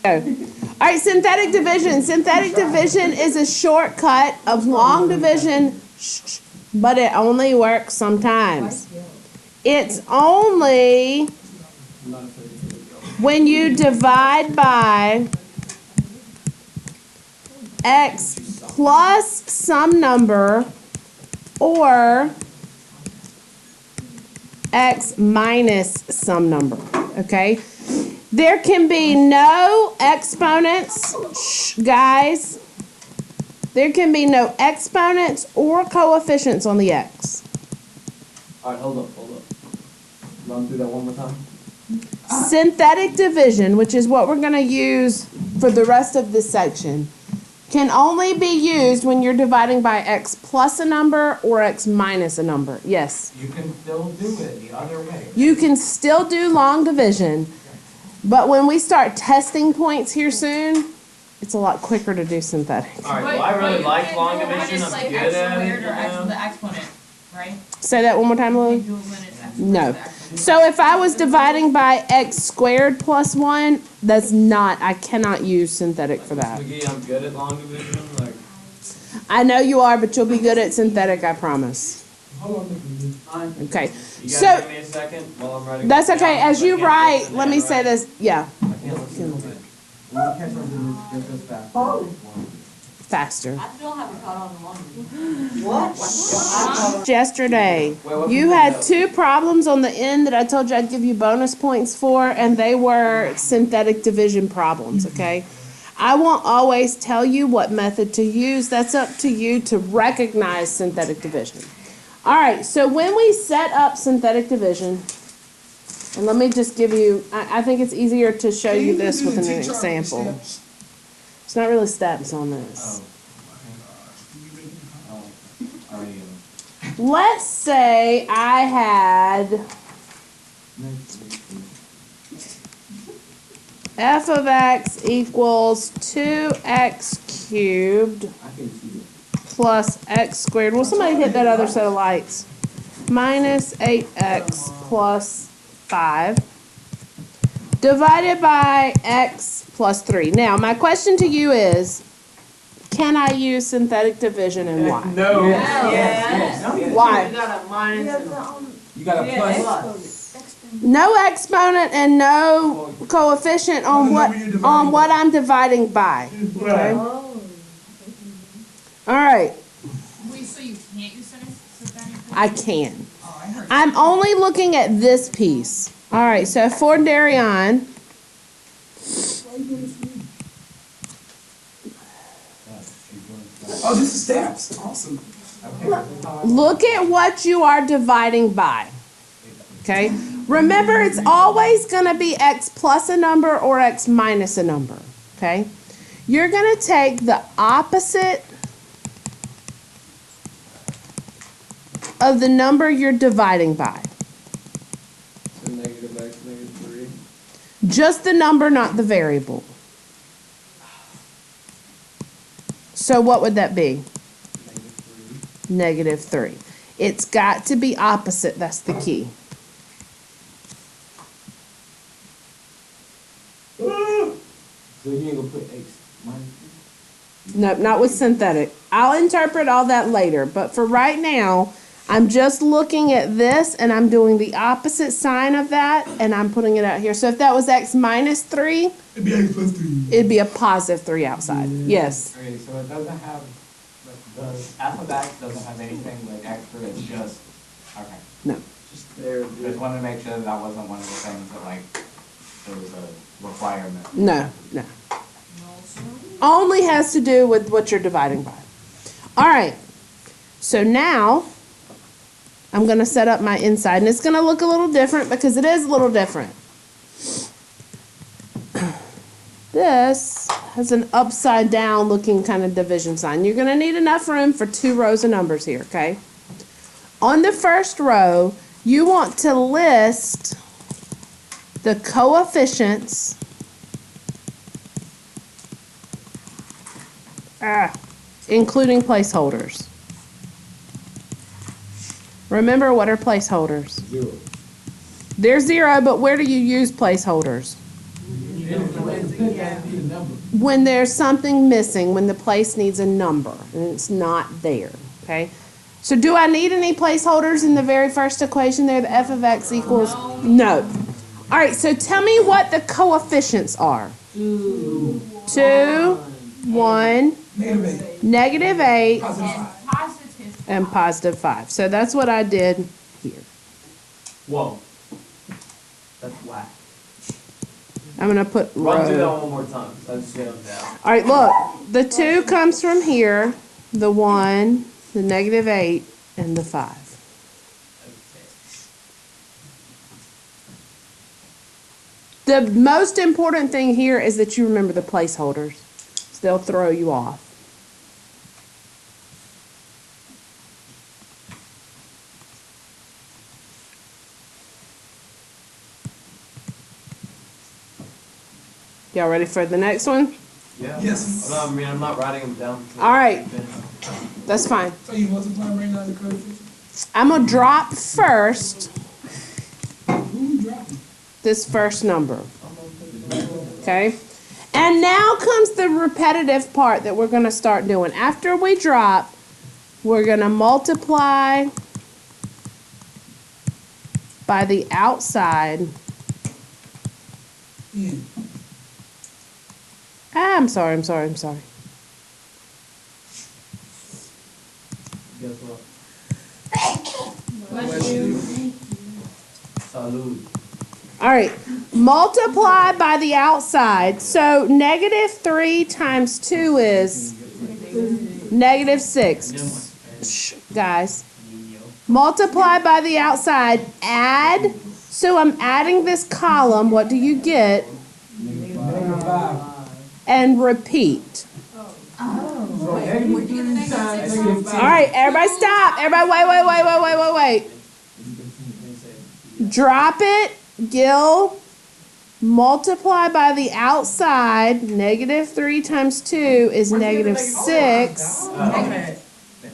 All right, synthetic division. Synthetic division is a shortcut of long division, but it only works sometimes. It's only when you divide by x plus some number or x minus some number, okay? There can be no exponents, guys. There can be no exponents or coefficients on the x. All right, hold up. Run through that one more time. Synthetic division, which is what we're going to use for the rest of this section, can only be used when you're dividing by x plus a number or x minus a number. Yes? You can still do it the other way. You can still do long division, but when we start testing points here soon, it's a lot quicker to do synthetic. All right, well, I really like long division. I'm good at it. Or x to the exponent, right? Say that one more time, Lily. No. So if I was dividing by x squared plus 1, I cannot use synthetic for that. McGee, I'm good at long division. Like, I know you are, but you'll be good at synthetic, I promise. Okay. you So, guys give me a second while I'm writing. that's this okay. down, As 'cause I you can't write, listen let to me it, say right? this. Yeah, I can't listen to it. When you catch something, just as fast. faster. I still haven't caught on the long one. Yesterday, Wait, you had 2 problems on the end that I told you I'd give you bonus points for, and they were synthetic division problems, okay? I won't always tell you what method to use. That's up to you to recognize synthetic division. All right, so when we set up synthetic division, and let me just give you, I think it's easier to show you this with an example. It's not really steps on this. Let's say I had f of x equals 2x cubed plus x squared. Will somebody hit that other set of lights? Minus 8x plus 5 divided by x plus 3. Now, my question to you is, can I use synthetic division and why? No. Yes. Why? You got a minus and a You got a plus. No exponent and no coefficient on what I'm dividing by. Okay? All right. Wait, so you can't use synthetic? I can. Oh, I heard. I'm only looking at this piece. All right, so for Darion, Oh, this is steps. Awesome. look at what you are dividing by. Okay? Remember, it's always going to be x plus a number or x minus a number. Okay? You're going to take the opposite of the number you're dividing by. So negative x, negative 3. Just the number, not the variable. So what would that be? Negative 3. -3. It's got to be opposite. That's the key. So you ain't gonna put x minus 3? Nope, not with synthetic. I'll interpret all that later. But for right now, I'm just looking at this and I'm doing the opposite sign of that and I'm putting it out here. So if that was x minus 3, It'd be x plus 3. it'd be a positive 3 outside. Yes. Okay, so it doesn't have, the f of x doesn't have anything like extra, it's just, okay. No. Just there. Just wanted to make sure that wasn't one of the things that like, there was a requirement. No. No. Only has to do with what you're dividing by. All right. So now I'm going to set up my inside, and it's going to look a little different because it is a little different. This has an upside down looking kind of division sign. You're going to need enough room for 2 rows of numbers here, okay? On the first row, you want to list the coefficients including placeholders. Remember, what are placeholders? 0. They're 0, but where do you use placeholders? when there's something missing, when the place needs a number and it's not there, okay? So do I need any placeholders in the very first equation there, the f of x equals? No. All right, so tell me what the coefficients are. 2, 1, Negative 8. -8, Positive 5. and +5. So that's what I did here. Whoa. That's whack. I'm going to put Run through that row. one more time. That's down. All right, look. The 2 comes from here, the 1, the -8, and the 5. The most important thing here is that you remember the placeholders. So they'll throw you off. Y'all ready for the next one? Yeah. Yes. No, I mean, I'm not writing them down. All right. That's fine. So you multiply right now the coefficient? I'm going to drop first Who you dropping? this first number. Okay? And now comes the repetitive part that we're going to start doing. After we drop, we're going to multiply by the outside. In. I'm sorry. Guess what? Salud. All right. Multiply by the outside. So -3 times 2 is -6. Shh, guys. Multiply by the outside. Add. So I'm adding this column. What do you get? Negative 5. And repeat. So negative 3 times negative 10. All right, everybody stop. Everybody wait. Drop it, Gil. Multiply by the outside. -3 times 2 is -6.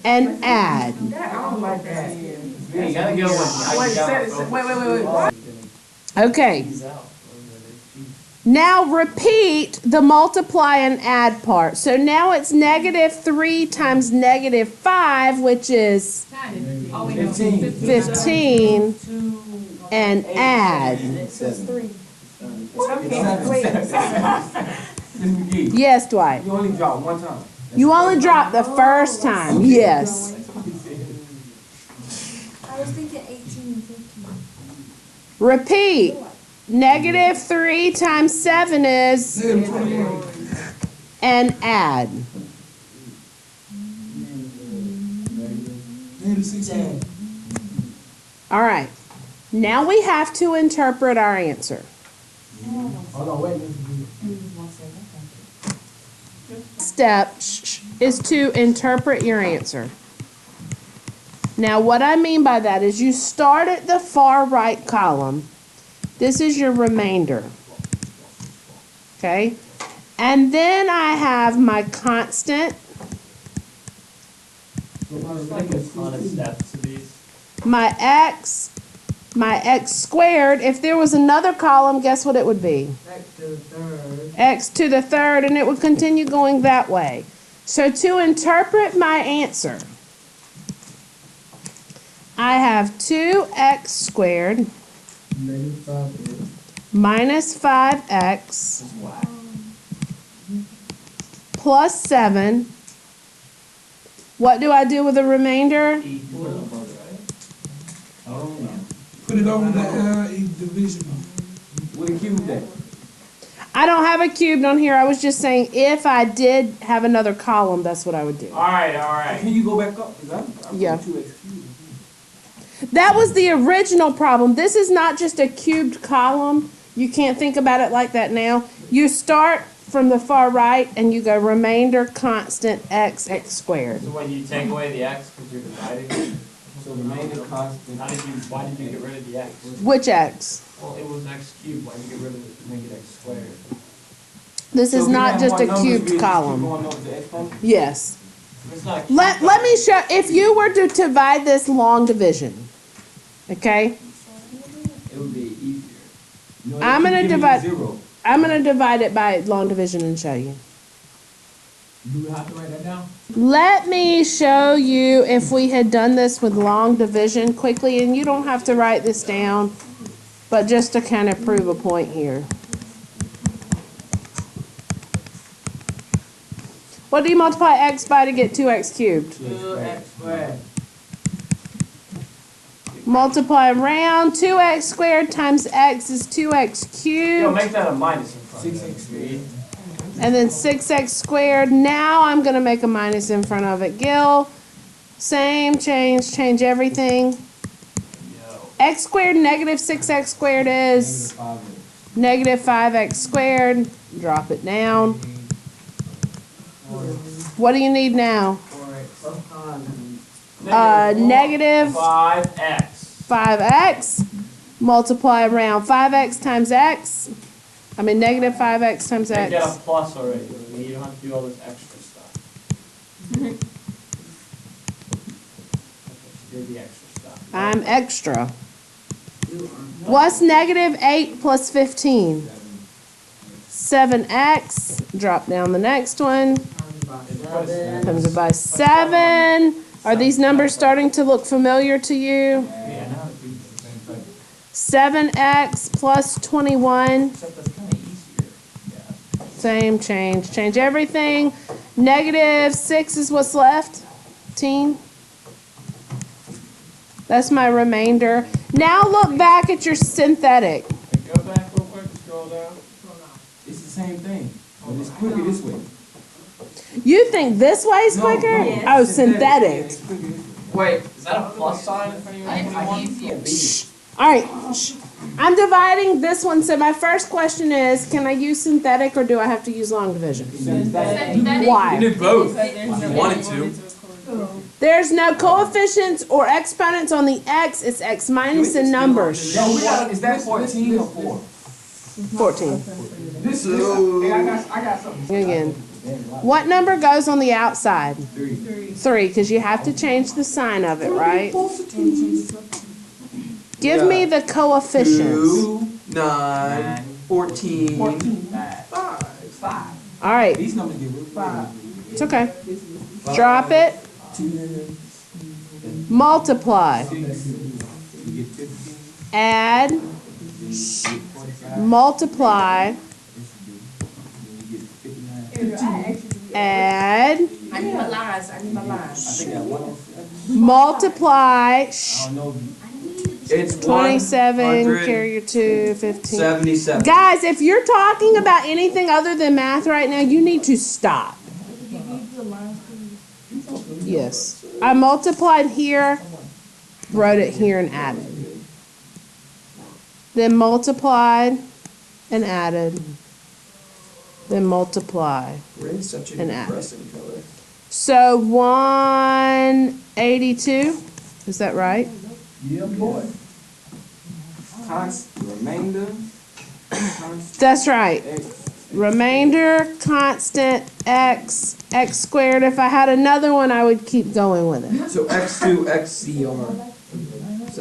And add. Yeah, you gotta go one. Okay. Now repeat the multiply and add part. So now it's -3 times -5, which is 15, and add. Yes, Dwight. You only drop one time. You only dropped the first time. Yes. I was thinking 18 and 15. Repeat. -3 times 7 is, Negative 28. and add. Negative 16. All right. Now we have to interpret our answer. Hold on, wait. Step is to interpret your answer. Now what I mean by that is you start at the far right column. This is your remainder. Okay? And then I have my constant, my x squared. If there was another column, guess what it would be? X to the third, and it would continue going that way. So to interpret my answer, I have 2x squared Negative 5. minus 5x plus 7. What do I do with the remainder? Put it over the division. With a cube there. I don't have a cubed on here. I was just saying if I did have another column, that's what I would do. Alright. Can you go back up? 'Cause I'm Yeah. 2x cubed. That was the original problem. This is not just a cubed column. You can't think about it like that now. You start from the far right and you go remainder constant x squared. So when you take away the x because you're dividing, So remainder constant. why did you get rid of the x? Which x? Well, it was x cubed. Why did you get rid of it to make it x squared? This So is we not have just one a number, cubed we keep column. going over the exponent? Yes. It's not. Let me show, if you were to divide this long division, okay? It would be easier. No, I'm keep gonna giving you divide- Zero. I'm gonna divide it by long division and show you. Do we have to write that down? Let me show you if we had done this with long division quickly, and you don't have to write this down, but just to kind of prove a point here. What do you multiply x by to get 2x cubed? 2x squared. Multiply around 2x squared times x is 2x Yo, cubed. make that a minus in front. 6x squared. And then 6x squared. Now I'm going to make a minus in front of it. Gil, same, change everything. Yo. X squared negative 6x squared is negative 5x squared. Drop it down. What do you need now? Negative 5x. 5x. Multiply around 5x times x. I mean negative 5x times They get a x. plus already. You don't have to do all this extra stuff. Do the extra stuff. I'm extra. What's negative 8 plus 15? 7x. Drop down the next one. Times it by 7. Are these numbers starting to look familiar to you? Yeah, now it's the same thing. 7x plus 21. Except that's kind of easier. Yeah. Same, change everything. Negative 6 is what's left. 15. That's my remainder. Now look back at your synthetic. Hey, go back real quick, scroll down. It's the same thing, but it's quicker this way. You think this way is quicker? Oh, synthetic. It's quicker this way. Wait, is that a plus sign in front of you? All right, I'm dividing this one. So my first question is, can I use synthetic or do I have to use long division? Why? do both if you wanted to. There's no coefficients or exponents on the x. It's x minus in numbers. No, we got, is that 14 or 4? 14. This is, hey, I got something. Again. What number goes on the outside? 3. 3, because you have to change the sign of it, right? Give me the coefficients. 2, 9, 14. 5. All right, These numbers get real 5. it's okay. Drop it. 2, Multiply. 6. You get 15. Add. You get 45. Multiply. You get 59. Add. I need my lines, I need my lines. I think that 1. Multiply. I don't know. It's 27. Carry your 2. 15. 77. Guys, if you're talking about anything other than math right now, you need to stop. Yes. I multiplied here, wrote it here, and added. Then multiplied and added. Then multiply. Red's such a An add. depressing color. So 182, is that right? Yeah, boy. Remainder. That's right. X. Remainder, constant, x squared. If I had another one, I would keep going with it. So x2, xcr.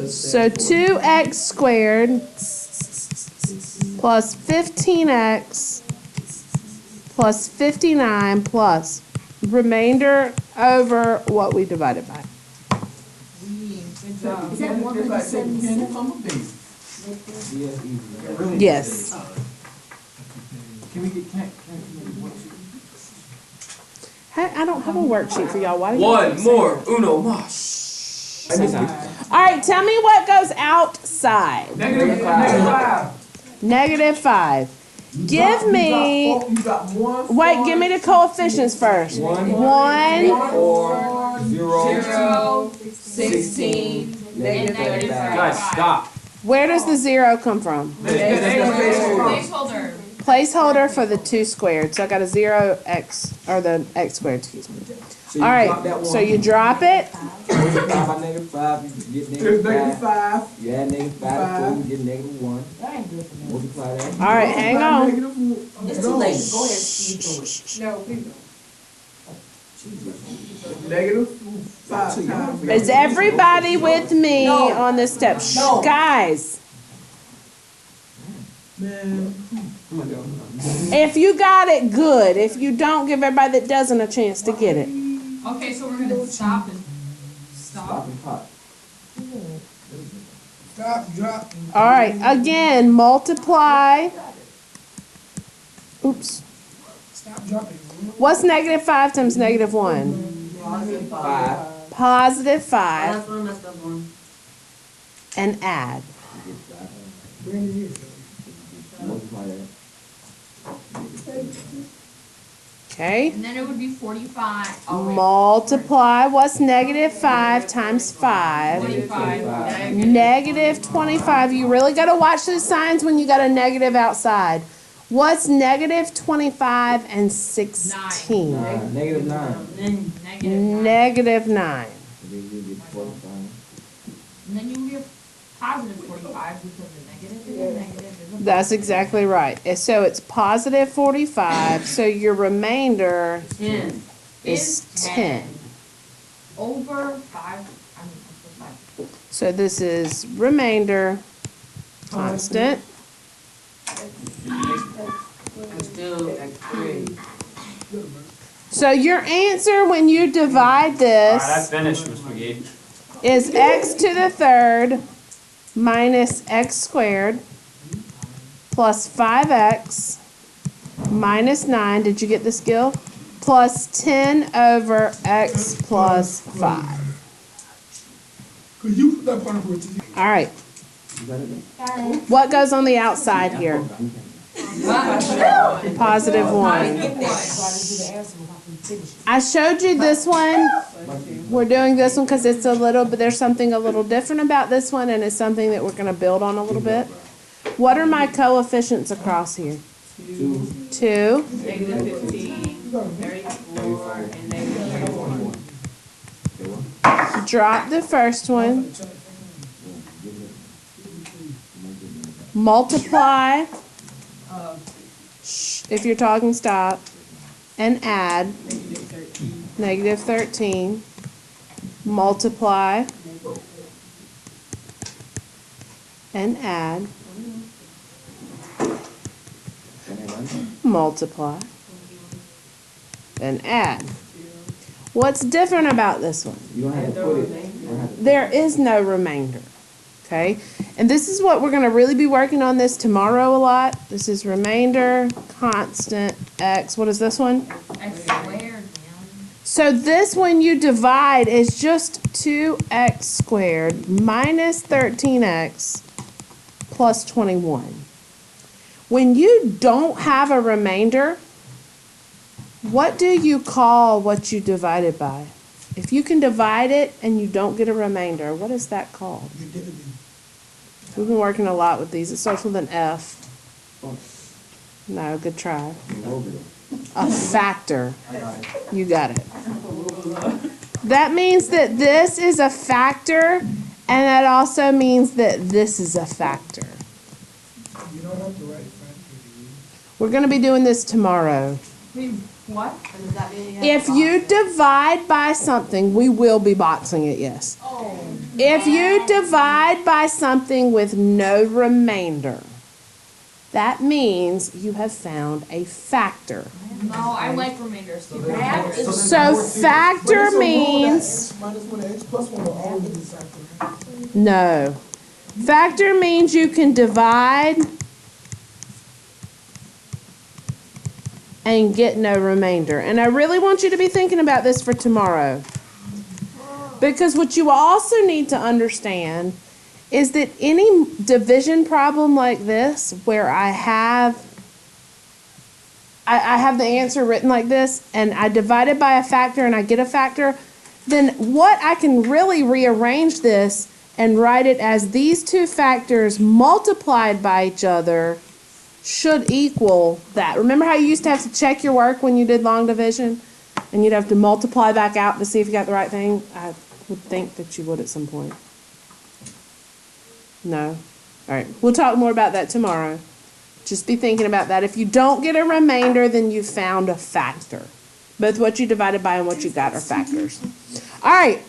So 2x squared plus 15x plus 59 plus remainder over what we divided by. Is that 177? Yes. Can we get, Hey, I don't have a worksheet for y'all. Why do you One more. Uno mas. All right, tell me what goes outside. Negative 5. Negative 5. Give me, You got 1. wait, give me the coefficients first. 1, 4, 0, 16, negative 5. Guys, stop. where does the 0 come from? Placeholder. Placeholder for the 2 squared. So I got a 0x, or the x squared, excuse me. So All right, so you drop it. multiply by negative 5, you get negative 5. You add negative 5 to 4, you get negative 1. Multiply that. All right, hang on. It's too late, go ahead, Steve, do it. No, please Negative 5 times. Is everybody with me No. on this step? Shh, No. guys. Man. If you got it, good. If you don't, give everybody that doesn't a chance to get it. Okay, so we're gonna stop and stop. Stop and pop. Stop, drop. All right, again, multiply. Oops. Stop, dropping. What's negative 5 times negative 1? Positive 5. Positive 5. That's what I messed up on. And add. Multiply that. Okay. And then it would be 45. Oh, wait. Multiply. What's negative 5 times 5? 25. Negative 25. You really got to watch those signs when you got a negative outside. What's negative 25 and 16? Negative 9. Negative 9. Negative 9. And then you get 45. And then you get positive 45 because the negative is a negative. That's exactly right. So it's positive 45. So your remainder 10. is 10. Over 5. So this is remainder constant. Still X3. So your answer when you divide Alright, I this finished, Ms. McGee. is x to the third minus x squared plus 5x minus 9. Did you get the skill? Plus 10 over x plus 5. Could you put that part of it? All right. You got it? What goes on the outside here? Positive 1. I showed you this one. We're doing this one because it's a little, but there's something a little different about this one, and it's something that we're going to build on a little bit. What are my coefficients across here? 2. Negative 15, 34, and negative 31. Drop the first one. Multiply. Shh, if you're talking, stop. And add. Negative 13. Multiply. And add. Multiply. And add. What's different about this one? You don't have to put it. You don't have to- There is no remainder. Okay? And this is what we're going to really be working on this tomorrow a lot. This is remainder, constant, x. What is this one? X squared, man. So this, when you divide, is just 2x squared minus 13x plus 21. When you don't have a remainder, what do you call what you divided by? If you can divide it and you don't get a remainder, what is that called? Your dividend. We've been working a lot with these. It starts with an F. No, good try. A factor. You got it. That means that this is a factor, and that also means that this is a factor. You don't have to write factor, do you? We're going to be doing this tomorrow. Wait, what? If you divide by something, we will be boxing it, yes. Oh. If you divide by something with no remainder, that means you have found a factor. No, I like remainders too. So factor means, Minus 1 x plus 1 will always be factor. no. Factor means you can divide and get no remainder. And I really want you to be thinking about this for tomorrow. Because what you also need to understand is that any division problem like this, where I have the answer written like this, and I divide it by a factor and I get a factor, then what I can really rearrange this and write it as these two factors multiplied by each other should equal that. Remember how you used to have to check your work when you did long division? And you'd have to multiply back out to see if you got the right thing? I would think that you would at some point. No? All right. We'll talk more about that tomorrow. Just be thinking about that. If you don't get a remainder, then you found a factor. Both what you divided by and what you got are factors. All right.